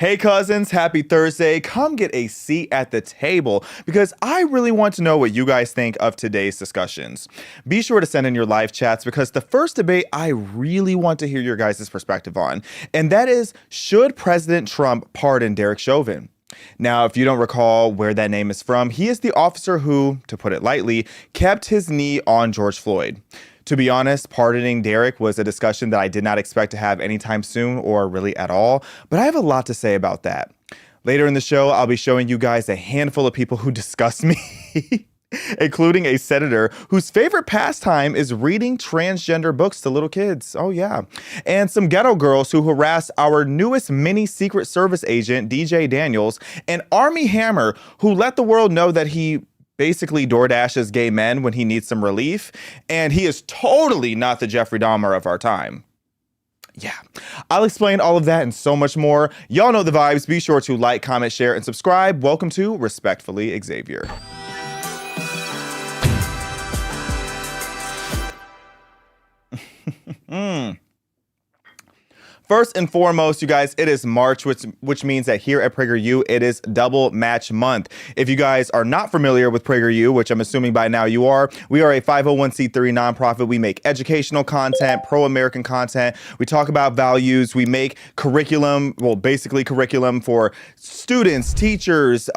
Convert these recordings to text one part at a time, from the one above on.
Hey cousins, happy Thursday. Come get a seat at the table because I really want to know what you guys think of today's discussions. Be sure to send in your live chats because the first debate I really want to hear your guys' perspective on, and that is, should President Trump pardon Derek Chauvin? Now, if you don't recall where that name is from, he is the officer who, to put it lightly, kept his knee on George Floyd. To be honest, pardoning Derek was a discussion that I did not expect to have anytime soon or really at all, but I have a lot to say about that. Later in the show, I'll be showing you guys a handful of people who disgust me, including a senator whose favorite pastime is reading transgender books to little kids. Oh yeah. And some ghetto girls who harass our newest mini Secret Service agent, DJ Daniels, and Armie Hammer, who let the world know that he basically DoorDashes gay men when he needs some relief, and he is totally not the Jeffrey Dahmer of our time. Yeah, I'll explain all of that and so much more. Y'all know the vibes. Be sure to like, comment, share, and subscribe. Welcome to Respectfully Xavier. First and foremost, you guys, it is March, which means that here at PragerU, it is Double Match Month. If you guys are not familiar with PragerU, which I'm assuming by now you are, we are a 501c3 nonprofit. We make educational content, pro-American content. We talk about values. We make curriculum, well, basically curriculum for students, teachers,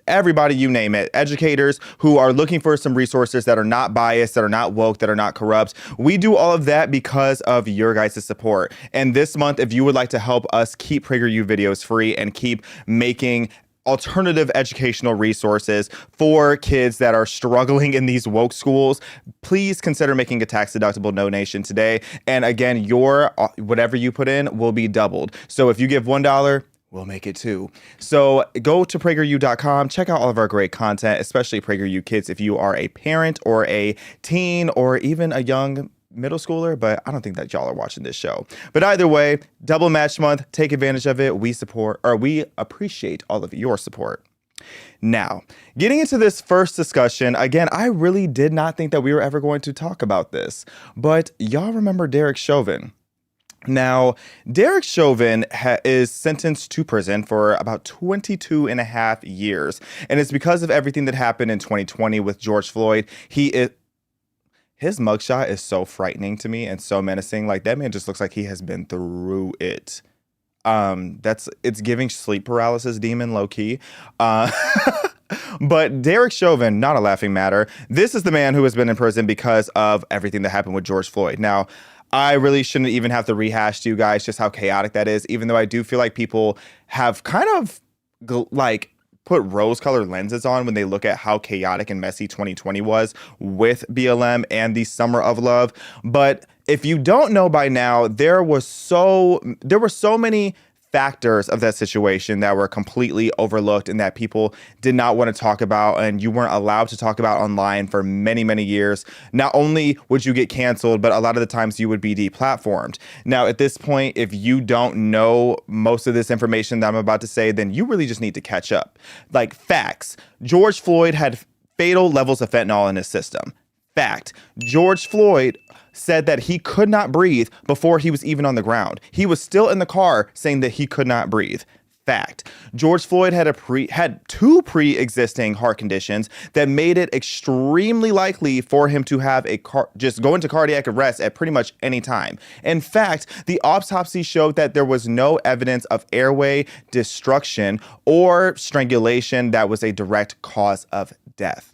everybody, you name it, educators who are looking for some resources that are not biased, that are not woke, that are not corrupt. We do all of that because of your guys' support. And this month, if you would like to help us keep PragerU videos free and keep making alternative educational resources for kids that are struggling in these woke schools, please consider making a tax-deductible donation today. And again, your whatever you put in will be doubled. So if you give $1, we'll make it $2. So go to PragerU.com, check out all of our great content, especially PragerU Kids if you are a parent or a teen or even a young middle schooler, but I don't think that y'all are watching this show. But either way, Double Match Month, take advantage of it. We appreciate all of your support. Now, getting into this first discussion, again, I really did not think that we were ever going to talk about this, but y'all remember Derek Chauvin. Now, Derek Chauvin is sentenced to prison for about 22 and a half years, and it's because of everything that happened in 2020 with George Floyd. His mugshot is so frightening to me and so menacing. Like, that man just looks like he has been through it. It's giving sleep paralysis demon low key. But Derek Chauvin, not a laughing matter. This is the man who has been in prison because of everything that happened with George Floyd. Now, I really shouldn't even have to rehash to you guys just how chaotic that is, even though I do feel like people have kind of put rose-colored lenses on when they look at how chaotic and messy 2020 was with BLM and the Summer of Love. But if you don't know by now, there were so many factors of that situation that were completely overlooked and that people did not want to talk about, and you weren't allowed to talk about online for many, many years. Not only would you get canceled, but a lot of the times you would be deplatformed. Now, at this point, if you don't know most of this information that I'm about to say, then you really just need to catch up. Like, facts. George Floyd had fatal levels of fentanyl in his system. Fact. George Floyd said that he could not breathe before he was even on the ground. He was still in the car saying that he could not breathe. Fact. George Floyd had two pre-existing heart conditions that made it extremely likely for him to have just go into cardiac arrest at pretty much any time. In fact, the autopsy showed that there was no evidence of airway destruction or strangulation that was a direct cause of death.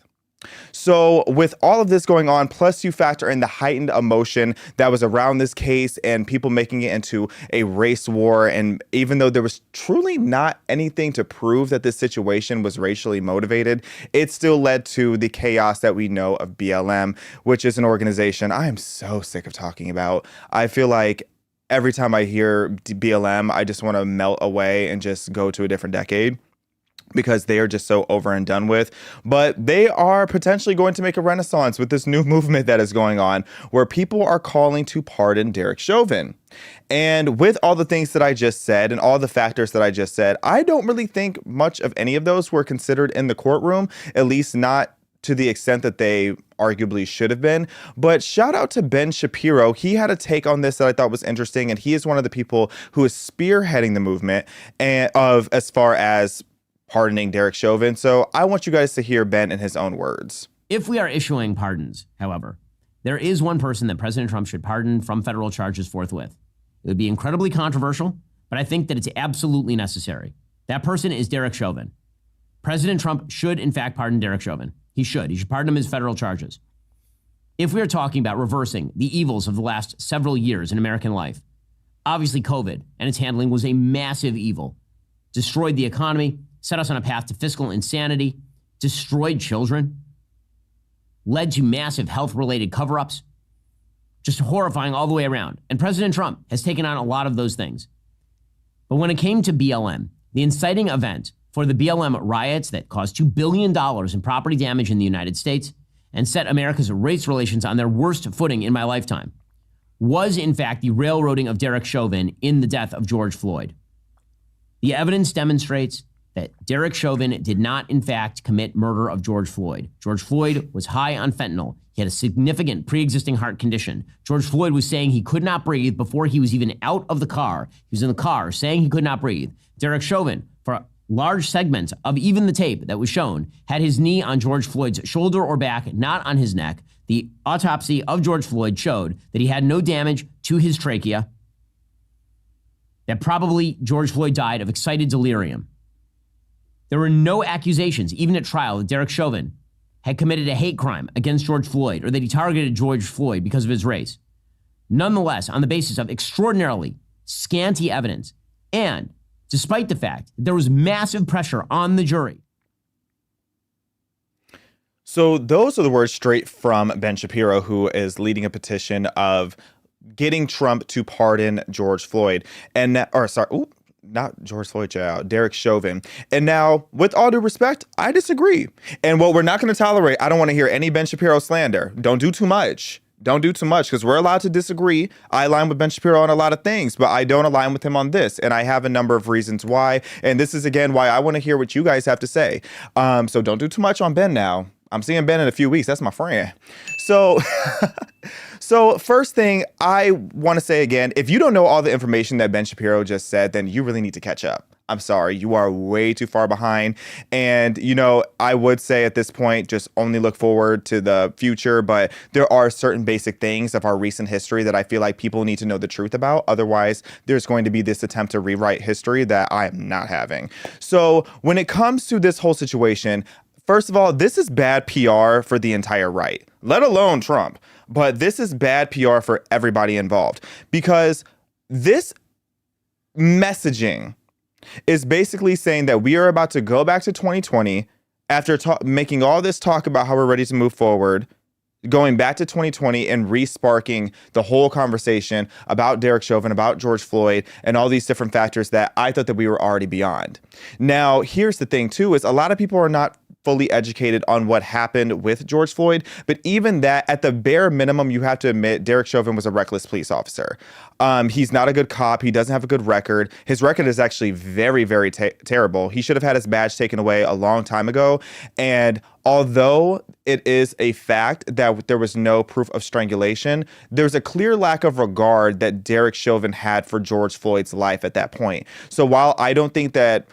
So with all of this going on, plus you factor in the heightened emotion that was around this case and people making it into a race war, and even though there was truly not anything to prove that this situation was racially motivated, it still led to the chaos that we know of BLM, which is an organization I am so sick of talking about. I feel like every time I hear BLM, I just want to melt away and just go to a different decade, because they are just so over and done with. But they are potentially going to make a renaissance with this new movement that is going on, where people are calling to pardon Derek Chauvin. And with all the things that I just said and all the factors that I just said, I don't really think much of any of those were considered in the courtroom, at least not to the extent that they arguably should have been. But shout out to Ben Shapiro. He had a take on this that I thought was interesting, and he is one of the people who is spearheading the movement and of as far as pardoning Derek Chauvin. So I want you guys to hear Ben in his own words. If we are issuing pardons, however, there is one person that President Trump should pardon from federal charges forthwith. It would be incredibly controversial, but I think that it's absolutely necessary. That person is Derek Chauvin. President Trump should, in fact, pardon Derek Chauvin. He should. He should pardon him his federal charges. If we are talking about reversing the evils of the last several years in American life, obviously COVID and its handling was a massive evil. Destroyed the economy, set us on a path to fiscal insanity, destroyed children, led to massive health-related cover-ups, just horrifying all the way around. And President Trump has taken on a lot of those things. But when it came to BLM, the inciting event for the BLM riots that caused $2 billion in property damage in the United States and set America's race relations on their worst footing in my lifetime, was in fact the railroading of Derek Chauvin in the death of George Floyd. The evidence demonstrates that Derek Chauvin did not, in fact, commit murder of George Floyd. George Floyd was high on fentanyl. He had a significant pre-existing heart condition. George Floyd was saying he could not breathe before he was even out of the car. He was in the car saying he could not breathe. Derek Chauvin, for large segments of even the tape that was shown, had his knee on George Floyd's shoulder or back, not on his neck. The autopsy of George Floyd showed that he had no damage to his trachea, that probably George Floyd died of excited delirium. There were no accusations, even at trial, that Derek Chauvin had committed a hate crime against George Floyd or that he targeted George Floyd because of his race. Nonetheless, on the basis of extraordinarily scanty evidence, and despite the fact that there was massive pressure on the jury. So those are the words straight from Ben Shapiro, who is leading a petition of getting Trump to pardon George Floyd. Not George Floyd, Derek Chauvin. And now, with all due respect, I disagree. And what we're not going to tolerate, I don't want to hear any Ben Shapiro slander. Don't do too much. Don't do too much, because we're allowed to disagree. I align with Ben Shapiro on a lot of things, but I don't align with him on this. And I have a number of reasons why. And this is, again, why I want to hear what you guys have to say. So don't do too much on Ben now. I'm seeing Ben in a few weeks. That's my friend. So first thing I want to say again, if you don't know all the information that Ben Shapiro just said, then you really need to catch up. I'm sorry, you are way too far behind. And, I would say at this point, just only look forward to the future. But there are certain basic things of our recent history that I feel like people need to know the truth about. Otherwise, there's going to be this attempt to rewrite history that I am not having. So when it comes to this whole situation, first of all, this is bad PR for the entire right, let alone Trump. But this is bad PR for everybody involved, because this messaging is basically saying that we are about to go back to 2020 after making all this talk about how we're ready to move forward, going back to 2020 and re-sparking the whole conversation about Derek Chauvin, about George Floyd, and all these different factors that I thought that we were already beyond. Now, here's the thing, too, is a lot of people are not fully educated on what happened with George Floyd. But even that, at the bare minimum, you have to admit Derek Chauvin was a reckless police officer. He's not a good cop. He doesn't have a good record. His record is actually very, very terrible. He should have had his badge taken away a long time ago. And although it is a fact that there was no proof of strangulation, there's a clear lack of regard that Derek Chauvin had for George Floyd's life at that point. So while I don't think that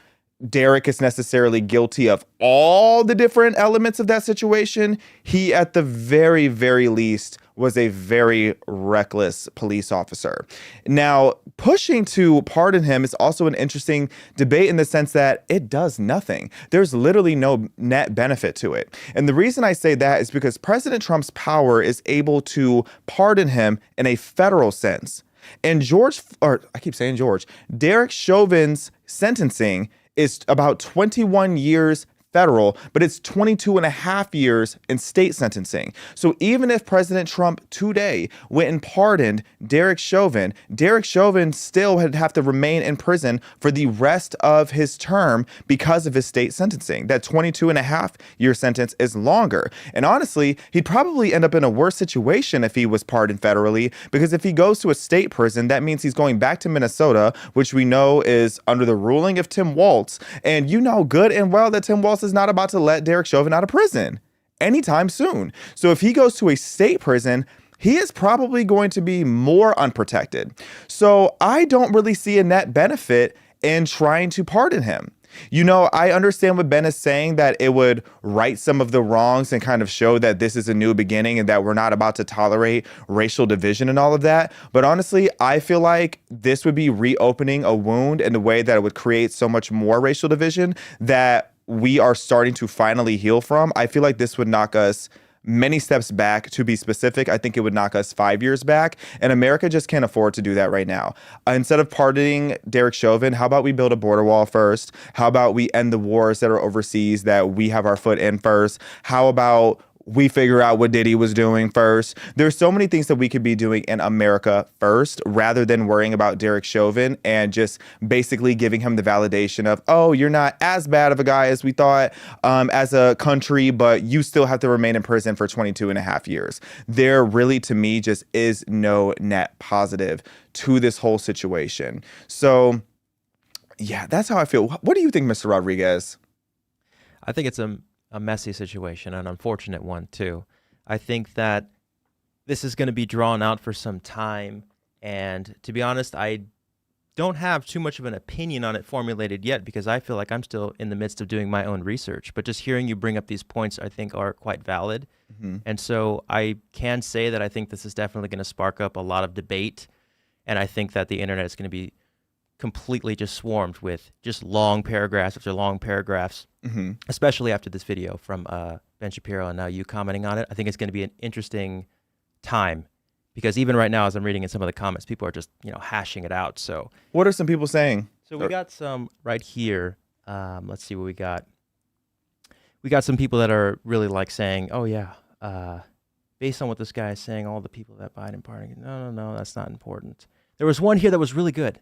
Derek is necessarily guilty of all the different elements of that situation, he at the very, very least was a very reckless police officer. Now, pushing to pardon him is also an interesting debate in the sense that it does nothing. There's literally no net benefit to it. And the reason I say that is because President Trump's power is able to pardon him in a federal sense. And Derek Chauvin's sentencing is about 21 years federal, but it's 22 and a half years in state sentencing. So even if President Trump today went and pardoned Derek Chauvin still would have to remain in prison for the rest of his term because of his state sentencing. That 22 and a half year sentence is longer. And honestly, he'd probably end up in a worse situation if he was pardoned federally, because if he goes to a state prison, that means he's going back to Minnesota, which we know is under the ruling of Tim Walz. And you know good and well that Tim Walz is not about to let Derek Chauvin out of prison. anytime soon. So if he goes to a state prison, he is probably going to be more unprotected. So I don't really see a net benefit in trying to pardon him. You know, I understand what Ben is saying, that it would right some of the wrongs and kind of show that this is a new beginning and that we're not about to tolerate racial division and all of that. But honestly, I feel like this would be reopening a wound in the way that it would create so much more racial division that we are starting to finally heal from. I feel like this would knock us many steps back. To be specific, I think it would knock us 5 years back. And America just can't afford to do that right now. Instead of pardoning Derek Chauvin, how about we build a border wall first? How about we end the wars that are overseas that we have our foot in first? How about we figure out what Diddy was doing first? There's so many things that we could be doing in America first, rather than worrying about Derek Chauvin and just basically giving him the validation of, oh, you're not as bad of a guy as we thought as a country, but you still have to remain in prison for 22 and a half years. There really, to me, just is no net positive to this whole situation. So yeah, that's how I feel. What do you think, Mr. Rodriguez? I think it's a messy situation, an unfortunate one too. I think that this is going to be drawn out for some time, and to be honest, I don't have too much of an opinion on it formulated yet, because I feel like I'm still in the midst of doing my own research. But just hearing you bring up these points, I think, are quite valid. And so I can say that I think this is definitely going to spark up a lot of debate, and I think that the internet is going to be completely just swarmed with just long paragraphs after long paragraphs, especially after this video from Ben Shapiro and now you commenting on it. I think it's going to be an interesting time, because even right now, as I'm reading in some of the comments, people are just, hashing it out. So What are some people saying? So we got some right here. Let's see what we got. We got some people that are really like saying, oh yeah, based on what this guy is saying, all the people that Biden pardoning, no, that's not important. There was one here that was really good.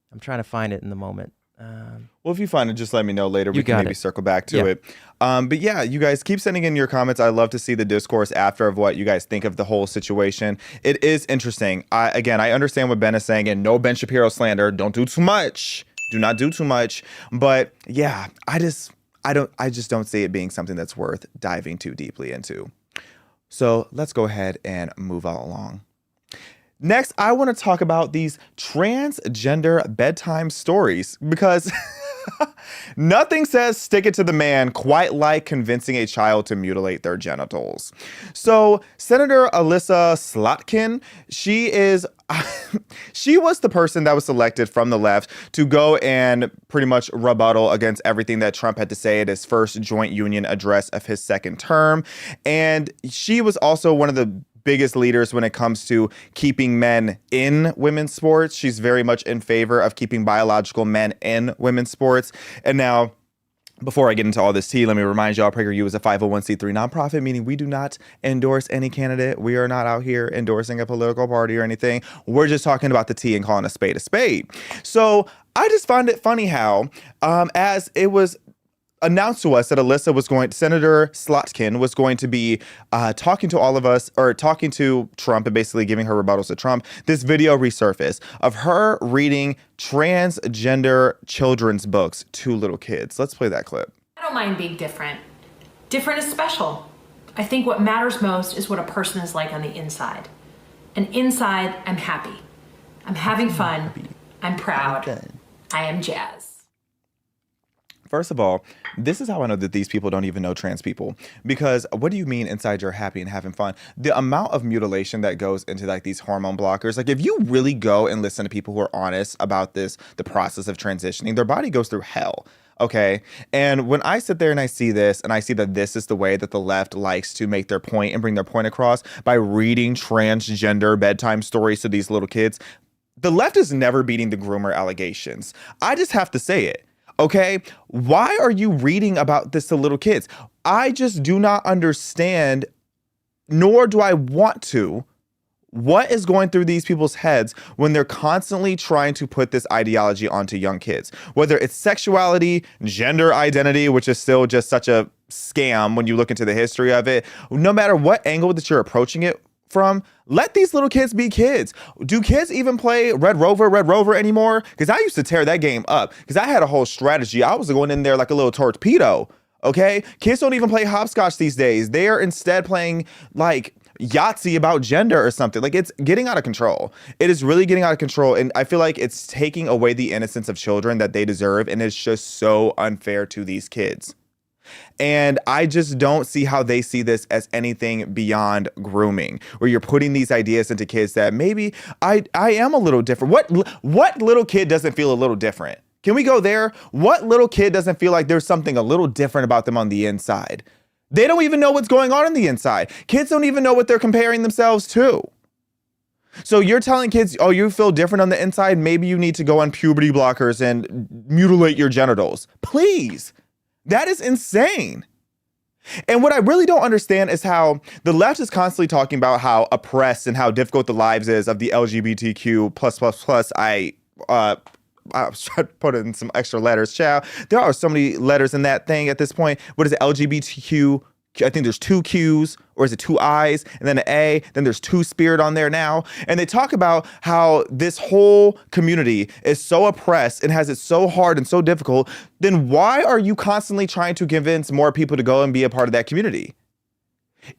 I'm trying to find it in the moment. Well, if you find it, just let me know later. We can maybe circle back to Yeah. it. But yeah, you guys keep sending in your comments. I love to see the discourse after of what you guys think of the whole situation. It is interesting. I understand what Ben is saying, and no Ben Shapiro slander. Don't do too much. Do not do too much. But yeah, I just don't see it being something that's worth diving too deeply into. So let's go ahead and move on along. Next, I want to talk about these transgender bedtime stories, because nothing says stick it to the man quite like convincing a child to mutilate their genitals. So Senator Alyssa Slotkin, she was the person that was selected from the left to go and pretty much rebuttal against everything that Trump had to say at his first joint union address of his second term. And she was also one of the biggest leaders when it comes to keeping men in women's sports. She's very much in favor of keeping biological men in women's sports. And now, before I get into all this tea, let me remind y'all, PragerU is a 501c3 nonprofit, meaning we do not endorse any candidate. We are not out here endorsing a political party or anything. We're just talking about the tea and calling a spade a spade. So I just find it funny how, as it was announced to us that Senator Slotkin was going to be talking to all of us, or talking to Trump and basically giving her rebuttals to Trump, this video resurfaced of her reading transgender children's books to little kids. Let's play that clip. I don't mind being different. Different is special. I think what matters most is what a person is like on the inside. And inside, I'm happy. I'm having fun. I'm proud. I am jazz. First of all, this is how I know that these people don't even know trans people. Because what do you mean inside you're happy and having fun? The amount of mutilation that goes into like these hormone blockers, like if you really go and listen to people who are honest about this, the process of transitioning, their body goes through hell. Okay. And when I sit there and I see this and I see that this is the way that the left likes to make their point and bring their point across by reading transgender bedtime stories to these little kids, the left is never beating the groomer allegations. I just have to say it. Okay, why are you reading about this to little kids? I just do not understand, nor do I want to, what is going through these people's heads when they're constantly trying to put this ideology onto young kids, whether it's sexuality, gender identity, which is still just such a scam when you look into the history of it. No matter what angle that you're approaching it from, let these little kids be kids. Do kids even play Red Rover anymore? Because I used to tear that game up because I had a whole strategy. I was going in there like a little torpedo. Okay? Kids don't even play hopscotch these days. They are instead playing like Yahtzee about gender or something. Like, it's getting out of control. It is really getting out of control. And I feel like it's taking away the innocence of children that they deserve. And it's just so unfair to these kids. And I just don't see how they see this as anything beyond grooming, where you're putting these ideas into kids that maybe I am a little different. What little kid doesn't feel a little different? Can we go there? What little kid doesn't feel like there's something a little different about them on the inside? They don't even know what's going on the inside. Kids don't even know what they're comparing themselves to. So you're telling kids, oh, you feel different on the inside? Maybe you need to go on puberty blockers and mutilate your genitals. Please. That is insane. And what I really don't understand is how the left is constantly talking about how oppressed and how difficult the lives is of the LGBTQ plus. I was trying to put in some extra letters. Child, there are so many letters in that thing at this point. What is it? LGBTQ? I think there's 2 Q's, or is it 2 I's and then an A? Then there's 2 spirit on there now. And they talk about how this whole community is so oppressed and has it so hard and so difficult. Then why are you constantly trying to convince more people to go and be a part of that community?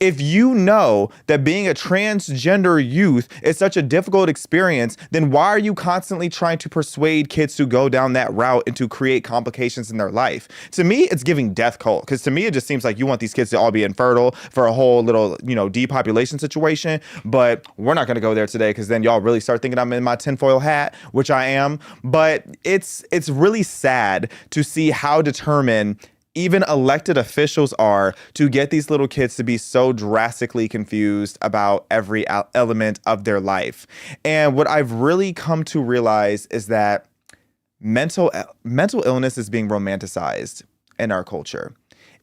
If you know that being a transgender youth is such a difficult experience, then why are you constantly trying to persuade kids to go down that route and to create complications in their life? To me, it's giving death cult, because to me, it just seems like you want these kids to all be infertile for a whole little, depopulation situation. But we're not going to go there today, because then y'all really start thinking I'm in my tinfoil hat, which I am. But it's really sad to see how determined even elected officials are to get these little kids to be so drastically confused about every element of their life. And what I've really come to realize is that mental illness is being romanticized in our culture.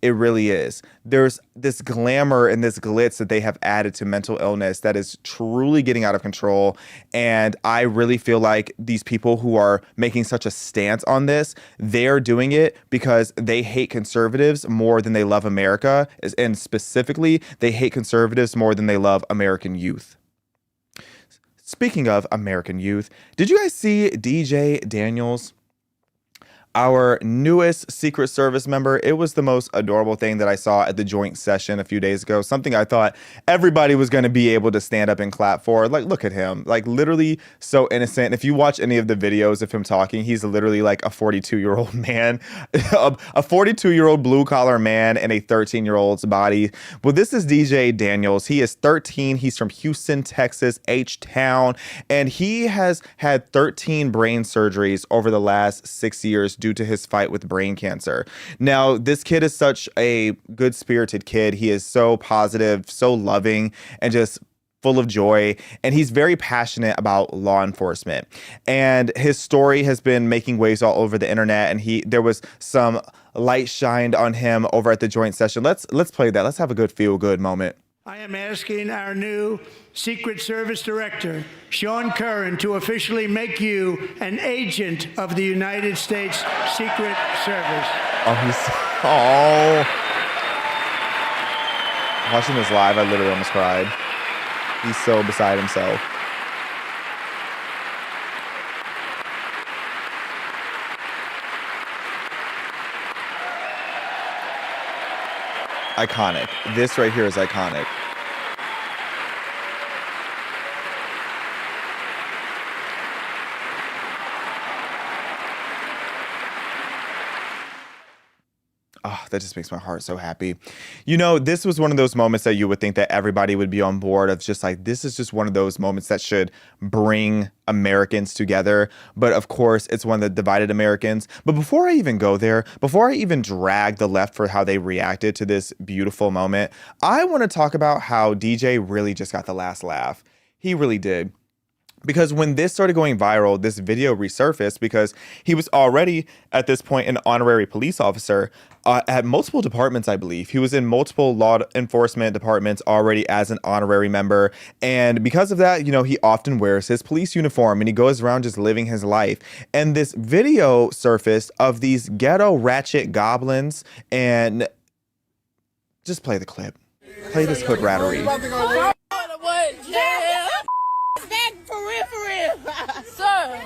It really is. There's this glamour and this glitz that they have added to mental illness that is truly getting out of control. And I really feel like these people who are making such a stance on this, they're doing it because they hate conservatives more than they love America. And specifically, they hate conservatives more than they love American youth. Speaking of American youth, did you guys see DJ Daniels? Our newest Secret Service member. It was the most adorable thing that I saw at the joint session a few days ago. Something I thought everybody was going to be able to stand up and clap for. Like, look at him. Like, literally so innocent. If you watch any of the videos of him talking, he's literally like a 42-year-old man, a 42-year-old blue-collar man in a 13-year-old's body. Well, this is DJ Daniels. He is 13. He's from Houston, Texas, H-Town. And he has had 13 brain surgeries over the last 6 years due to his fight with brain cancer. Now, this kid is such a good-spirited kid. He is so positive, so loving, and just full of joy. And he's very passionate about law enforcement. And his story has been making waves all over the internet. And there was some light shined on him over at the joint session. Let's play that. Let's have a good feel-good moment. I am asking our new Secret Service Director, Sean Curran, to officially make you an agent of the United States Secret Service. Watching this live, I literally almost cried. He's so beside himself. Iconic. This right here is iconic. Oh, that just makes my heart so happy. This was one of those moments that you would think that everybody would be on board of, just like, this is just one of those moments that should bring Americans together. But of course, it's one that divided Americans. But before I even go there, before I even drag the left for how they reacted to this beautiful moment, I want to talk about how DJ really just got the last laugh. He really did. Because when this started going viral, this video resurfaced because he was already, at this point, an honorary police officer at multiple departments, I believe. He was in multiple law enforcement departments already as an honorary member. And because of that, he often wears his police uniform and he goes around just living his life. And this video surfaced of these ghetto ratchet goblins. And just play the clip. Play this hood rattery. For real, sir.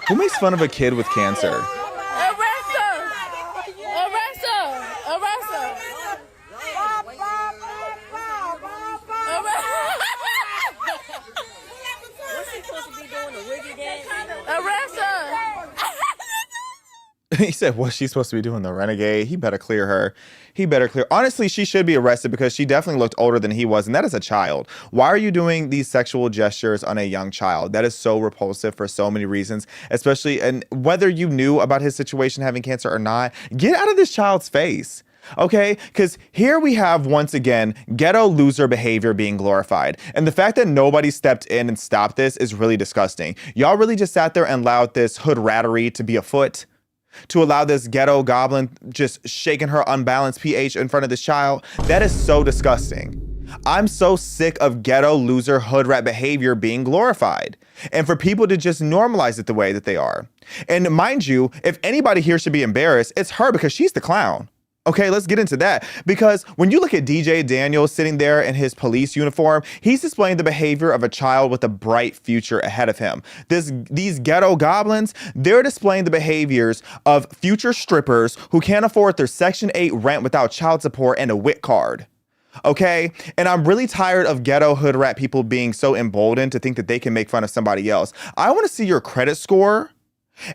Who makes fun of a kid with cancer? Arrest her! Arrest her! Arrest her! What's she supposed to be doing? The wiggy dance? Arrest her! He said, what's she supposed to be doing? The renegade? He better clear her. He better clear. Honestly, she should be arrested because she definitely looked older than he was. And that is a child. Why are you doing these sexual gestures on a young child? That is so repulsive for so many reasons, especially, and whether you knew about his situation having cancer or not, get out of this child's face. Okay, because here we have, once again, ghetto loser behavior being glorified. And the fact that nobody stepped in and stopped this is really disgusting. Y'all really just sat there and allowed this hood rattery to be afoot, to allow this ghetto goblin just shaking her unbalanced pH in front of this child. That is so disgusting. I'm so sick of ghetto loser hood rat behavior being glorified, and for people to just normalize it the way that they are. And mind you, if anybody here should be embarrassed, it's her, because she's the clown. Okay, let's get into that. Because when you look at DJ Daniels sitting there in his police uniform, he's displaying the behavior of a child with a bright future ahead of him. These ghetto goblins, they're displaying the behaviors of future strippers who can't afford their Section 8 rent without child support and a WIC card. Okay, and I'm really tired of ghetto hood rat people being so emboldened to think that they can make fun of somebody else. I want to see your credit score.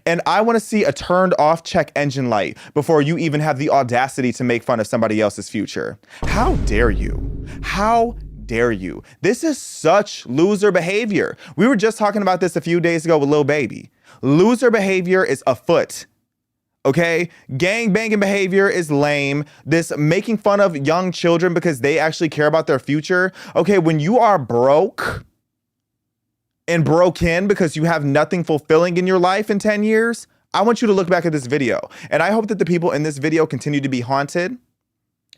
And I want to see a turned off check engine light before you even have the audacity to make fun of somebody else's future. How dare you? How dare you? This is such loser behavior. We were just talking about this a few days ago with Lil Baby. Loser behavior is afoot. Okay, gang banging behavior is lame. This making fun of young children because they actually care about their future. Okay, when you are broke and broken because you have nothing fulfilling in your life in 10 years, I want you to look back at this video. And I hope that the people in this video continue to be haunted.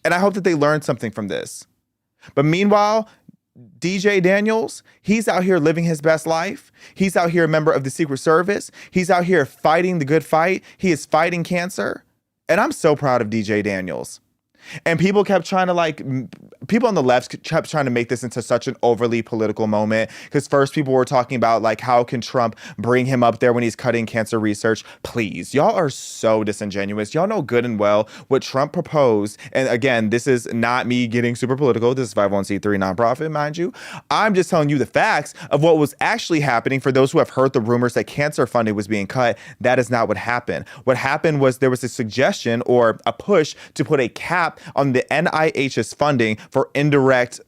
And I hope that they learn something from this. But meanwhile, DJ Daniels, he's out here living his best life. He's out here a member of the Secret Service. He's out here fighting the good fight. He is fighting cancer. And I'm so proud of DJ Daniels. And people kept trying to people on the left kept trying to make this into such an overly political moment, because first people were talking about how can Trump bring him up there when he's cutting cancer research? Please, y'all are so disingenuous. Y'all know good and well what Trump proposed. And again, this is not me getting super political. This is 501c3 nonprofit, mind you. I'm just telling you the facts of what was actually happening. For those who have heard the rumors that cancer funding was being cut, that is not what happened. What happened was there was a suggestion or a push to put a cap on the NIH's funding for indirect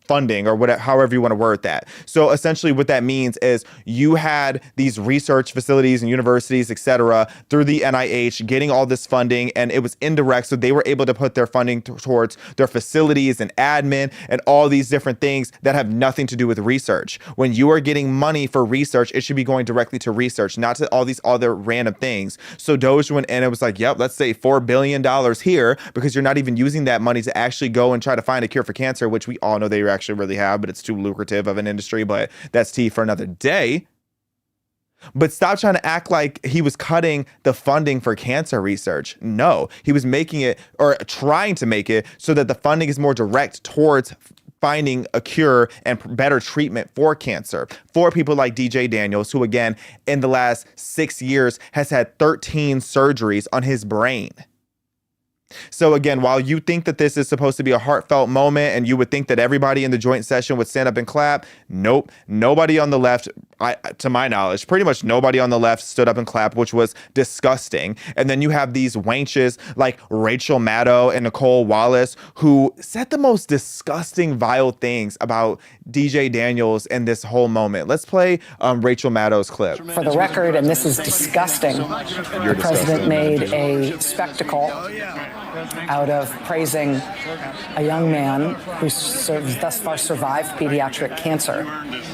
funding, or whatever, however you want to word that. So essentially what that means is you had these research facilities and universities, etc., through the NIH getting all this funding, and it was indirect. So they were able to put their funding towards their facilities and admin and all these different things that have nothing to do with research. When you are getting money for research, it should be going directly to research, not to all these other random things. So Doge went in and it was like, yep, let's say $4 billion here, because you're not even using that money to actually go and try to find a cure for cancer, which we all know they actually really have, but it's too lucrative of an industry, but that's tea for another day. But stop trying to act like he was cutting the funding for cancer research. No, he was making it, or trying to make it, so that the funding is more direct towards finding a cure and better treatment for cancer for people like DJ Daniels, who again, in the last 6 years has had 13 surgeries on his brain. So again, while you think that this is supposed to be a heartfelt moment and you would think that everybody in the joint session would stand up and clap, nope. Nobody on the left, to my knowledge, pretty much nobody on the left stood up and clapped, which was disgusting. And then you have these wenches like Rachel Maddow and Nicole Wallace, who said the most disgusting, vile things about DJ Daniels in this whole moment. Let's play Rachel Maddow's clip. For the record, and this is disgusting, the president made a spectacle out of praising a young man who thus far survived pediatric cancer,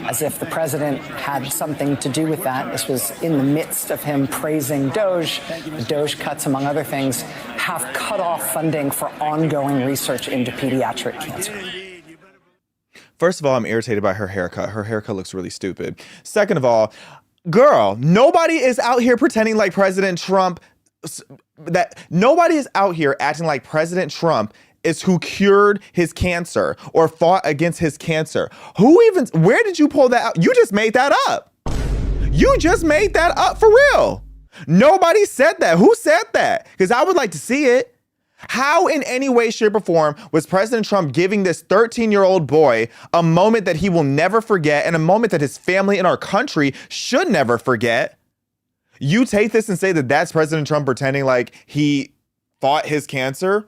as if the president had something to do with that. This was in the midst of him praising Doge. The Doge cuts, among other things, have cut off funding for ongoing research into pediatric cancer. First of all, I'm irritated by her haircut. Her haircut looks really stupid. Second of all, girl, nobody is out here pretending like President Trump, that nobody is out here acting like President Trump is who cured his cancer or fought against his cancer. Where did you pull that out? You just made that up. You just made that up for real. Nobody said that. Who said that? Because I would like to see it. How in any way, shape, or form was President Trump giving this 13-year-old boy a moment that he will never forget and a moment that his family and our country should never forget? You take this and say that that's President Trump pretending like he fought his cancer?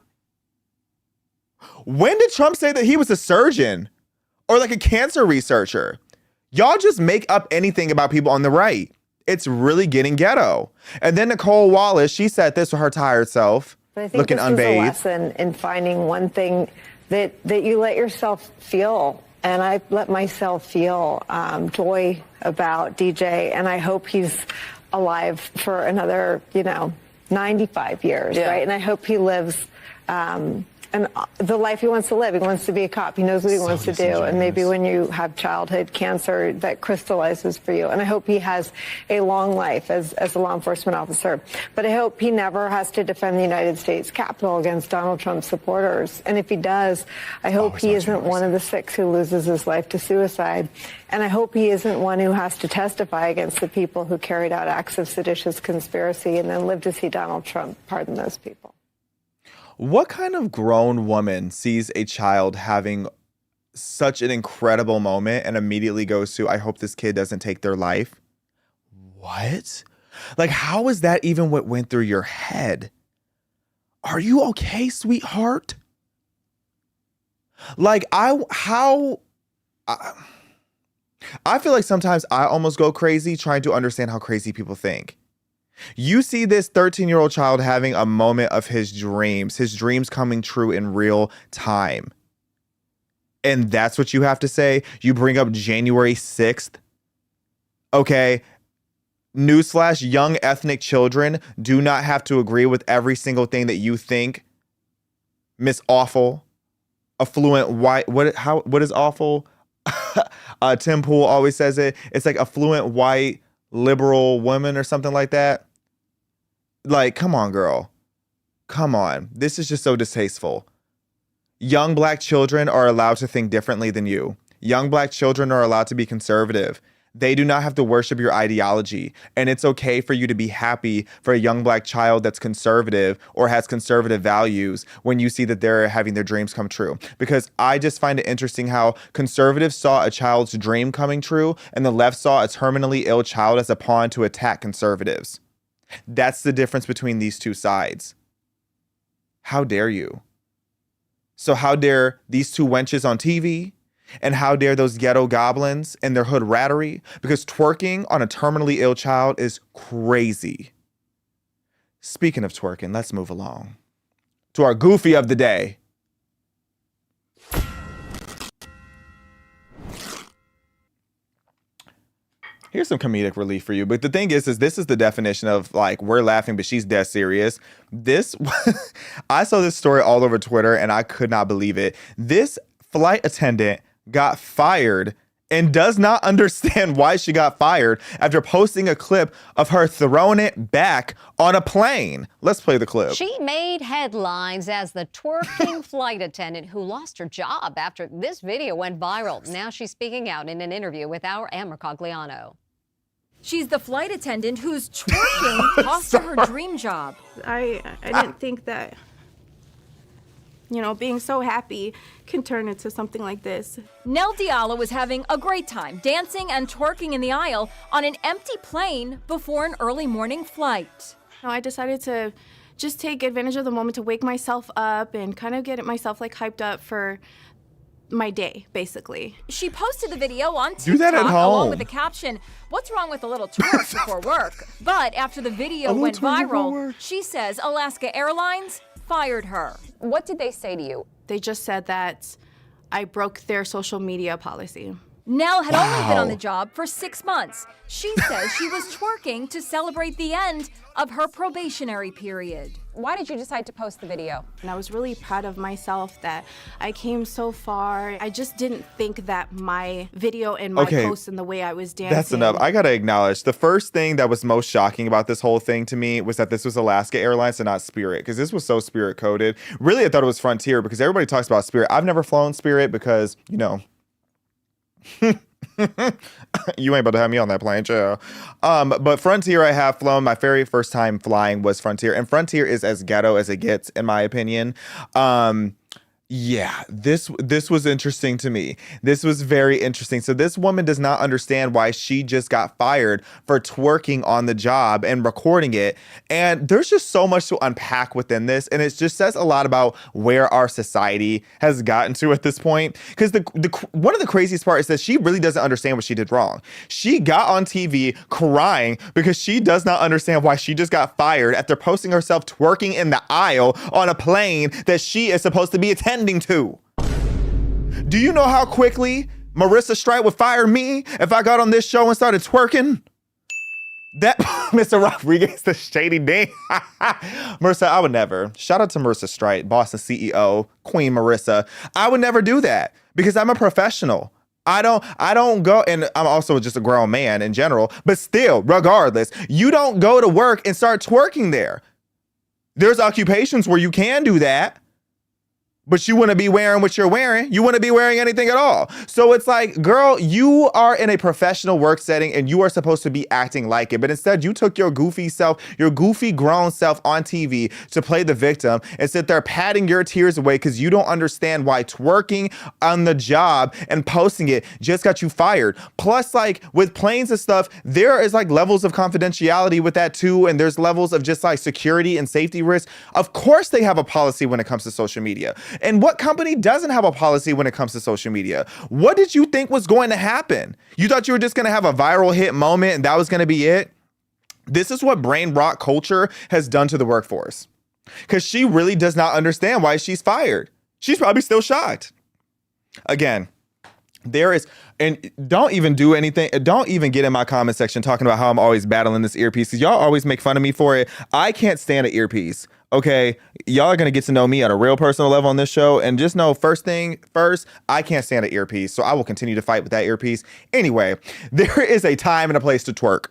When did Trump say that he was a surgeon or like a cancer researcher? Y'all just make up anything about people on the right. It's really getting ghetto. And then Nicole Wallace, she said this with her tired self, but I think looking this unbathed. is a lesson in finding one thing that you let yourself feel. And I let myself feel joy about DJ. And I hope he's alive for another, 95 years, right? And I hope he lives and the life he wants to live. He wants to be a cop. He knows what he wants to do. And maybe when you have childhood cancer, that crystallizes for you. And I hope he has a long life as a law enforcement officer. But I hope he never has to defend the United States Capitol against Donald Trump supporters. And if he does, I hope he isn't one of the 6 who loses his life to suicide. And I hope he isn't one who has to testify against the people who carried out acts of seditious conspiracy and then live to see Donald Trump pardon those people. What kind of grown woman sees a child having such an incredible moment and immediately goes to, I hope this kid doesn't take their life? What? Like, how is that even what went through your head? Are you okay, sweetheart? Like, I feel like sometimes I almost go crazy trying to understand how crazy people think. You see this 13-year-old child having a moment of his dreams coming true in real time. And that's what you have to say? You bring up January 6th? Okay. Newsflash, young ethnic children do not have to agree with every single thing that you think. Miss Awful, affluent white, what is awful? Tim Pool always says it. It's like affluent white liberal woman or something like that. Like, come on, girl. Come on. This is just so distasteful. Young black children are allowed to think differently than you. Young black children are allowed to be conservative. They do not have to worship your ideology. And it's okay for you to be happy for a young black child that's conservative or has conservative values when you see that they're having their dreams come true. Because I just find it interesting how conservatives saw a child's dream coming true and the left saw a terminally ill child as a pawn to attack conservatives. That's the difference between these two sides. How dare you? So how dare these two wenches on TV? And how dare those ghetto goblins and their hood rattery? Because twerking on a terminally ill child is crazy. Speaking of twerking, let's move along to our goofy of the day. Here's some comedic relief for you. But the thing is this is the definition of like, we're laughing, but she's dead serious. I saw this story all over Twitter and I could not believe it. This flight attendant got fired and does not understand why she got fired after posting a clip of her throwing it back on a plane. Let's play the clip. She made headlines as the twerking flight attendant who lost her job after this video went viral. Now she's speaking out in an interview with our Amber Cogliano. She's the flight attendant whose twerking cost her her dream job. I didn't think that, being so happy can turn into something like this. Nell Diallo was having a great time dancing and twerking in the aisle on an empty plane before an early morning flight. I decided to just take advantage of the moment to wake myself up and kind of get myself hyped up for my day, basically. She posted the video on TikTok Do that at home. along with the caption, "What's wrong with a little twerk before work?" But after the video went viral, she says Alaska Airlines fired her. What did they say to you? They just said that I broke their social media policy. Nell had only been on the job for 6 months. She says she was twerking to celebrate the end of her probationary period. Why did you decide to post the video? And I was really proud of myself that I came so far. I just didn't think that my video and my post and the way I was dancing. That's enough. I gotta acknowledge, the first thing that was most shocking about this whole thing to me was that this was Alaska Airlines and not Spirit, because this was so Spirit coded. Really, I thought it was Frontier because everybody talks about Spirit. I've never flown Spirit because, You ain't about to have me on that plane, chill. But Frontier I have flown. My very first time flying was Frontier. And Frontier is as ghetto as it gets, in my opinion. Yeah, this was interesting to me. This was very interesting. So this woman does not understand why she just got fired for twerking on the job and recording it. And there's just so much to unpack within this. And it just says a lot about where our society has gotten to at this point. Because one of the craziest part is that she really doesn't understand what she did wrong. She got on TV crying because she does not understand why she just got fired after posting herself twerking in the aisle on a plane that she is supposed to be attending to. Do you know how quickly Marissa Strite would fire me if I got on this show and started twerking? That Mr. Rodriguez, the shady name. Marissa, I would never. Shout out to Marissa Strite, Boston CEO, Queen Marissa. I would never do that because I'm a professional. I don't go, and I'm also just a grown man in general, but still, regardless, you don't go to work and start twerking there. There's occupations where you can do that. But you wouldn't be wearing what you're wearing. You wouldn't be wearing anything at all. So it's like, girl, you are in a professional work setting and you are supposed to be acting like it. But instead, you took your goofy self, your goofy grown self on TV to play the victim and sit there patting your tears away because you don't understand why twerking on the job and posting it just got you fired. Plus, like with planes and stuff, there is like levels of confidentiality with that too. And there's levels of just like security and safety risk. Of course, they have a policy when it comes to social media. And what company doesn't have a policy when it comes to social media? What did you think was going to happen? You thought you were just going to have a viral hit moment and that was going to be it? This is what brain rot culture has done to the workforce. Because she really does not understand why she's fired. She's probably still shocked. Again, there is, and don't even do anything. Don't even get in my comment section talking about how I'm always battling this earpiece because y'all always make fun of me for it. I can't stand an earpiece. Okay, y'all are gonna get to know me on a real personal level on this show, and just know first thing first, I can't stand an earpiece, so I will continue to fight with that earpiece. Anyway, there is a time and a place to twerk.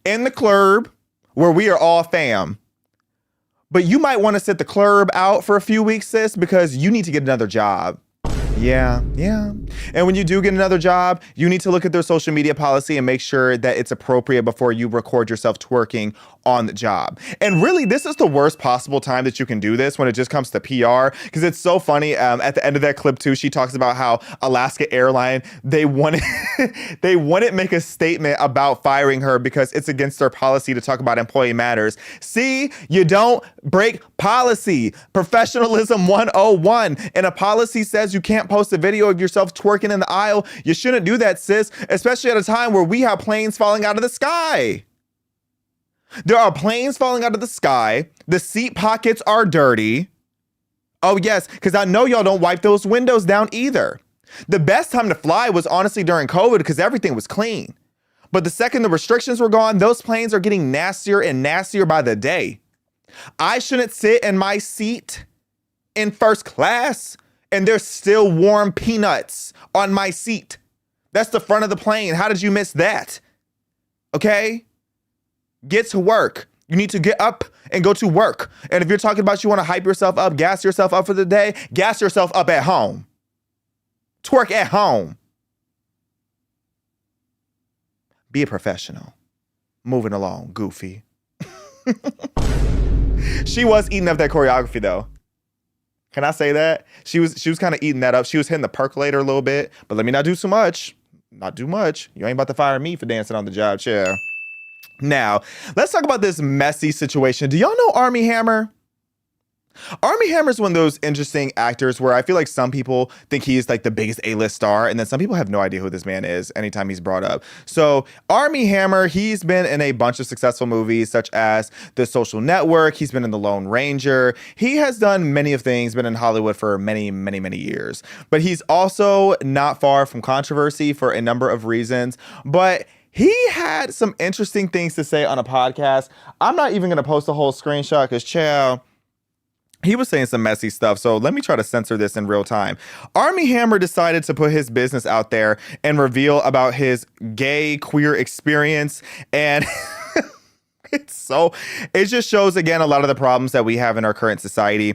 In the club where we are all fam. But you might want to sit the club out for a few weeks, sis, because you need to get another job. Yeah. And when you do get another job, you need to look at their social media policy and make sure that it's appropriate before you record yourself twerking on the job. And really, this is the worst possible time that you can do this when it just comes to PR, because it's so funny. At the end of that clip too, she talks about how Alaska Airlines, they wouldn't make a statement about firing her because it's against their policy to talk about employee matters. See, you don't break policy. Professionalism 101. And a policy says you can't post a video of yourself twerking in the aisle. You shouldn't do that, sis, especially at a time where we have planes falling out of the sky. There are planes falling out of the sky. The seat pockets are dirty. Oh, yes, because I know y'all don't wipe those windows down either. The best time to fly was honestly during COVID because everything was clean. But the second the restrictions were gone, those planes are getting nastier and nastier by the day. I shouldn't sit in my seat in first class and there's still warm peanuts on my seat. That's the front of the plane. How did you miss that? Okay? Get to work. You need to get up and go to work. And if you're talking about you want to hype yourself up, gas yourself up for the day, gas yourself up at home. Twerk at home. Be a professional. Moving along, goofy. She was eating up that choreography though. Can I say that? She was kind of eating that up. She was hitting the percolator a little bit, but let me not do too much. Not do much. You ain't about to fire me for dancing on the job chair. Now, let's talk about this messy situation. Do y'all know Armie Hammer? Armie Hammer is one of those interesting actors where I feel like some people think he's like the biggest A-list star, and then some people have no idea who this man is anytime he's brought up. So Armie Hammer, he's been in a bunch of successful movies such as The Social Network. He's been in The Lone Ranger. He has done many of things, been in Hollywood for many, many, many years. But he's also not far from controversy for a number of reasons. But he had some interesting things to say on a podcast. I'm not even going to post a whole screenshot because, child, he was saying some messy stuff. So let me try to censor this in real time. Armie Hammer decided to put his business out there and reveal about his gay queer experience. And it just shows, again, a lot of the problems that we have in our current society.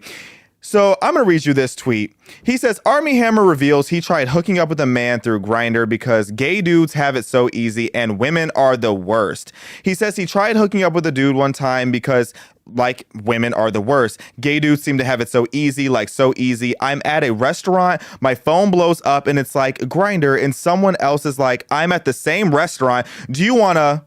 So I'm going to read you this tweet. He says, Armie Hammer reveals he tried hooking up with a man through Grindr because gay dudes have it so easy and women are the worst. He says he tried hooking up with a dude one time because like women are the worst. Gay dudes seem to have it so easy, like so easy. I'm at a restaurant, my phone blows up and it's like Grindr, and someone else is like, I'm at the same restaurant. Do you want to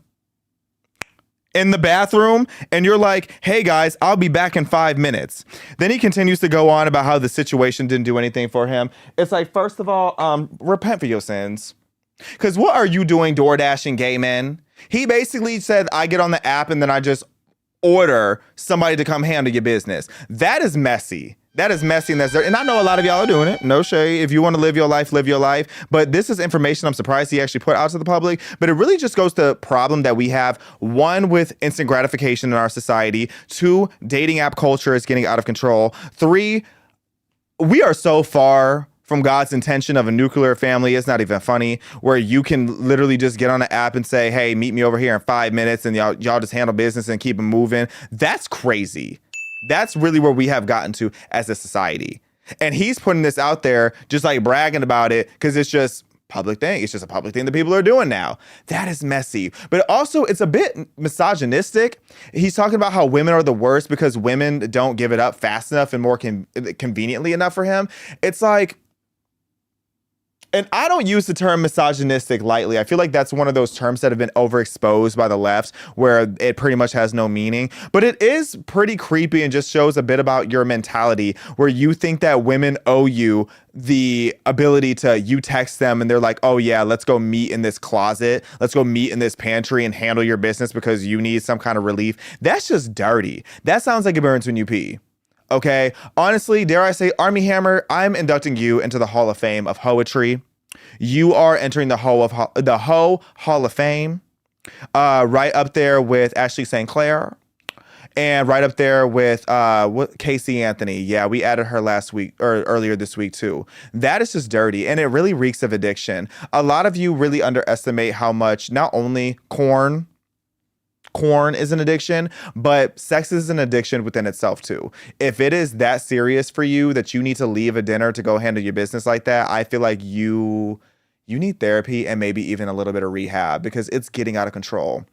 in the bathroom? And you're like, hey guys, I'll be back in 5 minutes. Then he continues to go on about how the situation didn't do anything for him. It's like, first of all, repent for your sins. Because what are you doing DoorDashing gay men? He basically said, I get on the app and then I just order somebody to come handle your business. That is messy. That is messy, and that's there. And I know a lot of y'all are doing it. No shade. If you want to live your life, live your life. But this is information I'm surprised he actually put out to the public. But it really just goes to the problem that we have, one, with instant gratification in our society. 2, dating app culture is getting out of control. 3, we are so far from God's intention of a nuclear family. It's not even funny, where you can literally just get on an app and say, hey, meet me over here in 5 minutes, and y'all just handle business and keep it moving. That's crazy. That's really where we have gotten to as a society. And he's putting this out there just like bragging about it because it's just public thing. It's just a public thing that people are doing now. That is messy. But also it's a bit misogynistic. He's talking about how women are the worst because women don't give it up fast enough and more conveniently enough for him. It's like, and I don't use the term misogynistic lightly. I feel like that's one of those terms that have been overexposed by the left where it pretty much has no meaning. But it is pretty creepy and just shows a bit about your mentality where you think that women owe you the ability to, you text them and they're like, oh yeah, let's go meet in this closet. Let's go meet in this pantry and handle your business because you need some kind of relief. That's just dirty. That sounds like it burns when you pee. Okay, honestly, dare I say, Armie Hammer, I'm inducting you into the Hall of Fame of Hoetry. You are entering the Hall of Fame, right up there with Ashley St. Clair, and right up there with Casey Anthony. Yeah, we added her last week or earlier this week too. That is just dirty, and it really reeks of addiction. A lot of you really underestimate how much not only corn is an addiction, but sex is an addiction within itself too. If it is that serious for you that you need to leave a dinner to go handle your business like that, I feel like you need therapy and maybe even a little bit of rehab because it's getting out of control.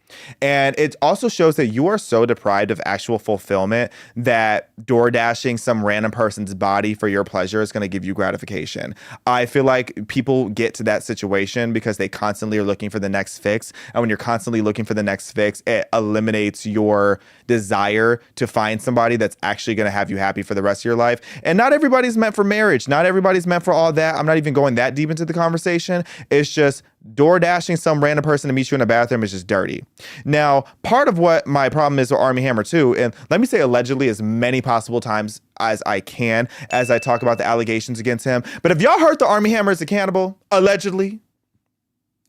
And it also shows that you are so deprived of actual fulfillment that DoorDashing some random person's body for your pleasure is going to give you gratification. I feel like people get to that situation because they constantly are looking for the next fix. And when you're constantly looking for the next fix, it eliminates your desire to find somebody that's actually going to have you happy for the rest of your life. And not everybody's meant for marriage. Not everybody's meant for all that. I'm not even going that deep into the conversation. It's just DoorDashing some random person to meet you in a bathroom is just dirty. Now, part of what my problem is with Armie Hammer too, and let me say allegedly as many possible times as I can as I talk about the allegations against him. But have y'all heard the Armie Hammer is a cannibal? Allegedly.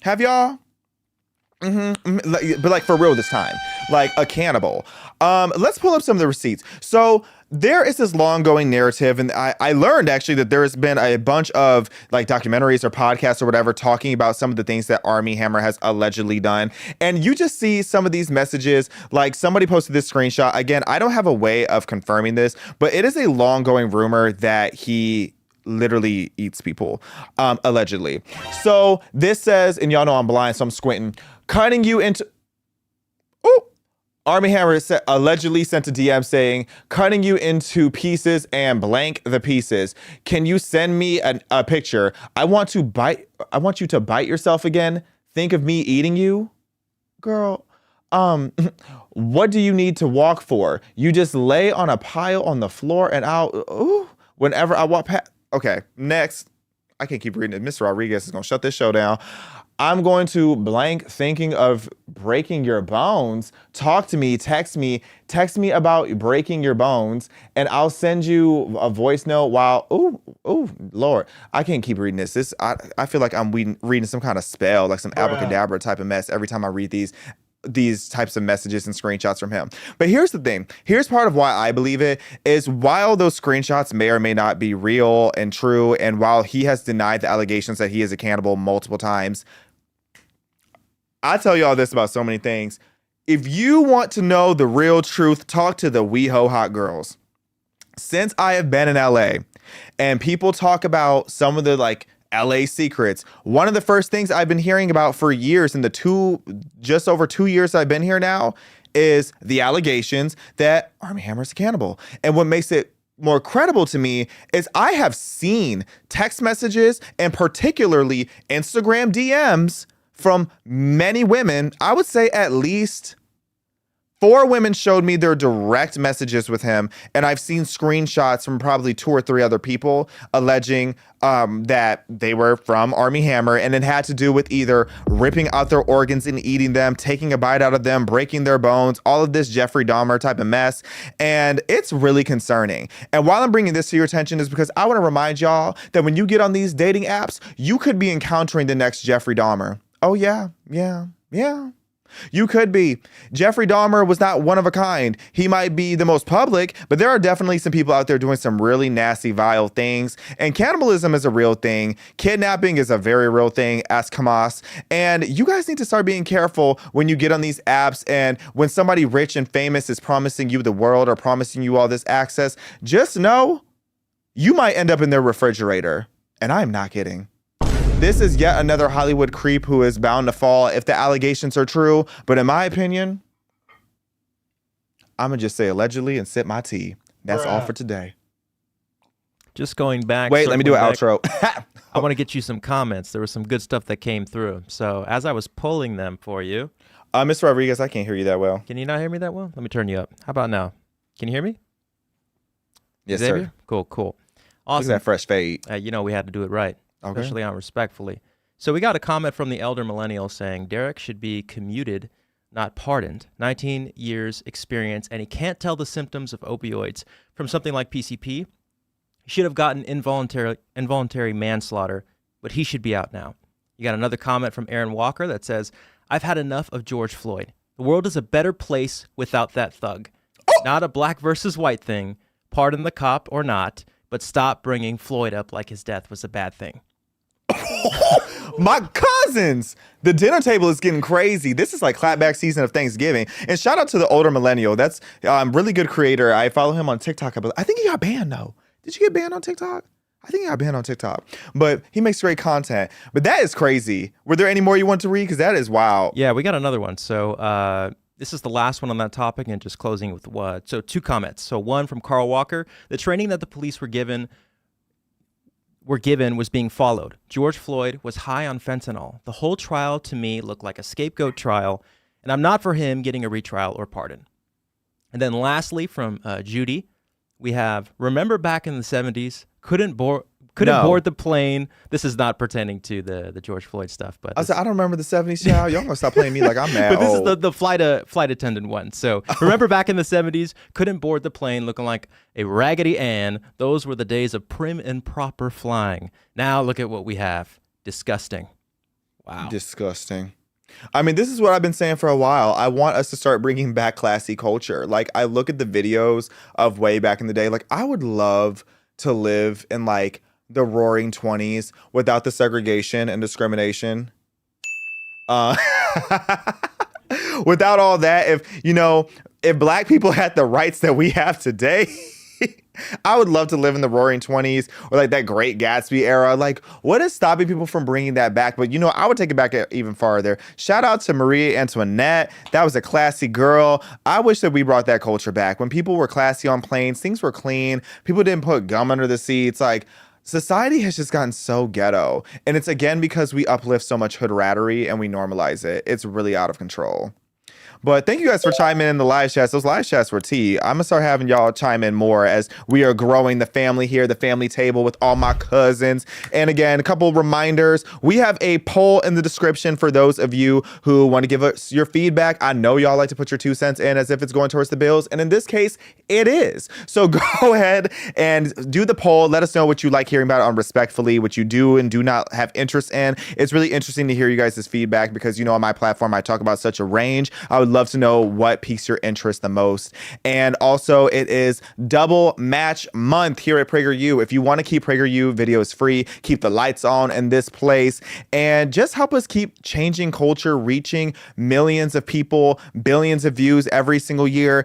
Have y'all? But like for real this time, like a cannibal. Let's pull up some of the receipts. So there is this long going narrative, and I learned actually that there has been a bunch of like documentaries or podcasts or whatever talking about some of the things that Armie Hammer has allegedly done. And you just see some of these messages, like somebody posted this screenshot. Again, I don't have a way of confirming this, but it is a long going rumor that he literally eats people, allegedly. So this says, and y'all know I'm blind, so I'm squinting, cutting you into, Armie Hammer allegedly sent a DM saying, cutting you into pieces and blank the pieces. Can you send me a picture? I want you to bite yourself again. Think of me eating you. Girl, what do you need to walk for? You just lay on a pile on the floor and whenever I walk past. Okay, next. I can't keep reading it. Mr. Rodriguez is going to shut this show down. I'm going to blank thinking of breaking your bones. Talk to me, text me about breaking your bones, and I'll send you a voice note while, Lord, I can't keep reading this. I feel like I'm reading some kind of spell, like some abracadabra type of mess every time I read these types of messages and screenshots from him. But here's the thing. Here's part of why I believe it is while those screenshots may or may not be real and true, and while he has denied the allegations that he is a cannibal multiple times, I tell y'all this about so many things. If you want to know the real truth, talk to the WeHo hot girls. since I have been in LA and people talk about some of the like LA secrets, one of the first things I've been hearing about for years in the just over 2 years I've been here now is the allegations that Armie Hammer is a cannibal. And what makes it more credible to me is I have seen text messages and particularly Instagram DMs from many women. I would say at least 4 women showed me their direct messages with him, and I've seen screenshots from probably 2 or 3 other people alleging that they were from Armie Hammer, and it had to do with either ripping out their organs and eating them, taking a bite out of them, breaking their bones, all of this Jeffrey Dahmer type of mess, and it's really concerning. And while I'm bringing this to your attention is because I want to remind y'all that when you get on these dating apps, you could be encountering the next Jeffrey Dahmer. Oh yeah. You could be. Jeffrey Dahmer was not one of a kind. He might be the most public, but there are definitely some people out there doing some really nasty, vile things. And cannibalism is a real thing. Kidnapping is a very real thing. Ask Hamas. And you guys need to start being careful when you get on these apps and when somebody rich and famous is promising you the world or promising you all this access. Just know you might end up in their refrigerator. And I'm not kidding. This is yet another Hollywood creep who is bound to fall if the allegations are true. But in my opinion, I'm going to just say allegedly and sip my tea. That's all for today. Just going back. Wait, let me do an outro. I want to get you some comments. There was some good stuff that came through. So as I was pulling them for you. Mr. Rodriguez, I can't hear you that well. Can you not hear me that well? Let me turn you up. How about now? Can you hear me? Yes, Xavier? sir. Cool. Look Awesome. at that fresh fade. You know we had to do it right. Okay. Especially on Respectfully. So we got a comment from the elder millennial saying Derek should be commuted, not pardoned. 19 years experience, and he can't tell the symptoms of opioids from something like PCP. He should have gotten involuntary manslaughter, but he should be out now. You got another comment from Aaron Walker that says, I've had enough of George Floyd. The world is a better place without that thug. Not a black versus white thing. Pardon the cop or not, but stop bringing Floyd up like his death was a bad thing. My cousins, the dinner table is getting crazy. This is like clapback season of Thanksgiving. And shout out to the older millennial. That's really good creator. I follow him on TikTok. I think he got banned though. Did you get banned on TikTok? I think he got banned on TikTok. But he makes great content. But that is crazy. Were there any more you want to read? Because that is wild. Yeah, we got another one. So this is the last one on that topic, and just closing with what? So 2 comments. So one from Carl Walker. The training that the police were given was being followed. George Floyd was high on fentanyl. The whole trial to me looked like a scapegoat trial, and I'm not for him getting a retrial or pardon. And then lastly from Judy, we have, remember back in the 70s, couldn't board the plane. This is not pertaining to the George Floyd stuff, but I don't remember the 70s, y'all. Y'all gonna stop playing me like I'm mad. But this is the flight attendant one. So remember back in the 70s, couldn't board the plane looking like a Raggedy Ann. Those were the days of prim and proper flying. Now look at what we have. Disgusting. Wow. Disgusting. I mean, this is what I've been saying for a while. I want us to start bringing back classy culture. Like, I look at the videos of way back in the day. Like, I would love to live in like the roaring 20s without the segregation and discrimination. Without all that, if black people had the rights that we have today, I would love to live in the roaring 20s or like that Great Gatsby era. Like, what is stopping people from bringing that back? But I would take it back even farther. Shout out to Marie Antoinette. That was a classy girl. I wish that we brought that culture back. When people were classy on planes, things were clean. People didn't put gum under the seats. Like, society has just gotten so ghetto. And it's again because we uplift so much hood rattery and we normalize it. It's really out of control. But thank you guys for chiming in the live chats. Those live chats were tea. I'm going to start having y'all chime in more as we are growing the family here, the family table with all my cousins. And again, a couple reminders. We have a poll in the description for those of you who want to give us your feedback. I know y'all like to put your 2 cents in as if it's going towards the bills. And in this case, it is. So go ahead and do the poll. Let us know what you like hearing about on Respectfully, what you do and do not have interest in. It's really interesting to hear you guys' feedback because, on my platform, I talk about such a range. I would love to know what piques your interest the most. And also, it is double match month here at PragerU. If you want to keep PragerU videos free, keep the lights on in this place, and just help us keep changing culture, reaching millions of people, billions of views every single year.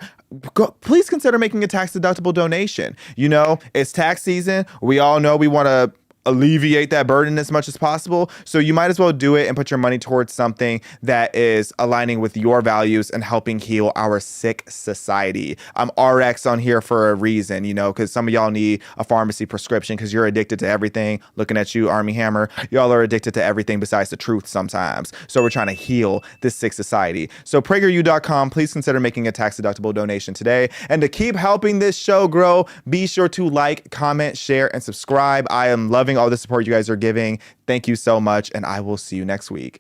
please consider making a tax-deductible donation. You know, it's tax season. We all know we want to alleviate that burden as much as possible. So you might as well do it and put your money towards something that is aligning with your values and helping heal our sick society. I'm RX on here for a reason, you know, because some of y'all need a pharmacy prescription because you're addicted to everything. Looking at you, Armie Hammer, y'all are addicted to everything besides the truth sometimes. So we're trying to heal this sick society. So PragerU.com, please consider making a tax-deductible donation today. And to keep helping this show grow, be sure to like, comment, share, and subscribe. I am loving all the support you guys are giving. Thank you so much, and I will see you next week.